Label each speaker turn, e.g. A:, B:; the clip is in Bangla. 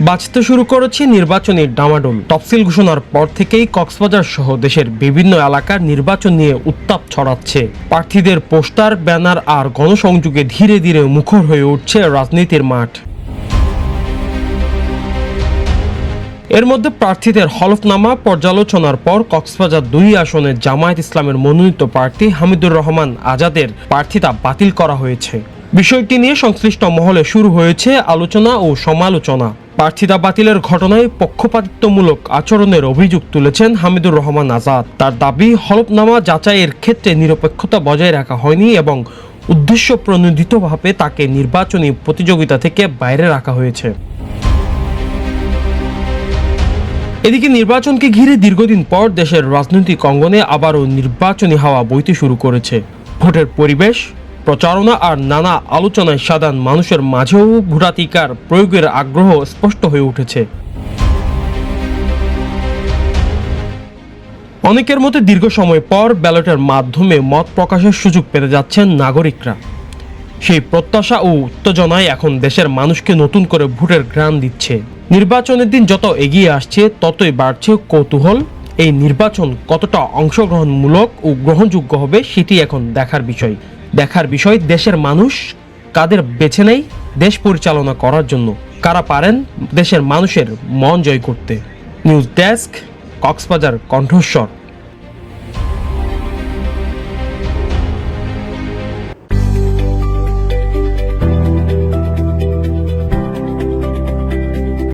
A: বাঁচতে শুরু করেছে নির্বাচনী ডামাডোল। তফসিল ঘোষণার পর থেকেই কক্সবাজার সহ দেশের বিভিন্ন এলাকার নির্বাচন নিয়ে উত্তাপ ছড়াচ্ছে। প্রার্থীদের পোস্টার, ব্যানার আর গণসংযোগে ধীরে ধীরে মুখর হয়ে উঠছে রাজনীতির মাঠ। এর মধ্যে প্রার্থীদের হলফনামা পর্যালোচনার পর কক্সবাজার ২ আসনে জামায়াত ইসলামের মনোনীত প্রার্থী হামিদুর রহমান আজাদের প্রার্থিতা বাতিল করা হয়েছে। বিষয়টি নিয়ে সংশ্লিষ্ট মহলে শুরু হয়েছে আলোচনা ও সমালোচনা। প্রার্থিতা বাতিলের ঘটনায় পক্ষপাতিত্বমূলক আচরণের অভিযোগ তুলেছেন হামিদুর রহমান আজাদ। তার দাবি, হলফনামা যাচাইয়ের ক্ষেত্রে নিরপেক্ষতা বজায় রাখা হয়নি এবং উদ্দেশ্য প্রণোদিতভাবে তাকে নির্বাচনী প্রতিযোগিতা থেকে বাইরে রাখা হয়েছে। এদিকে নির্বাচনকে ঘিরে দীর্ঘদিন পর দেশের রাজনৈতিক অঙ্গনে আবারও নির্বাচনী হাওয়া বইতে শুরু করেছে। ভোটের পরিবেশ, প্রচারণা আর নানা আলোচনায় সাধারণ মানুষের মাঝেও ভোটাধিকার প্রয়োগের আগ্রহ স্পষ্ট হয়ে উঠেছে। অনেকের মতে দীর্ঘ সময় পর ব্যালটের মাধ্যমে মত প্রকাশের সুযোগ পেতে যাচ্ছেন নাগরিকরা। সেই প্রত্যাশা ও উত্তেজনায় এখন দেশের মানুষকে নতুন করে ভোটের ঘ্রাণ দিচ্ছে। নির্বাচনের দিন যত এগিয়ে আসছে ততই বাড়ছে কৌতূহল। এই নির্বাচন কতটা অংশগ্রহণমূলক ও গ্রহণযোগ্য হবে সেটি এখন দেখার বিষয় দেশের মানুষ কাদের বেছে নেয় দেশ পরিচালনা করার জন্য, কারা পারেন দেশের মানুষের মন জয় করতে। নিউজ ডেস্ক, কক্সবাজার কণ্ঠস্বর।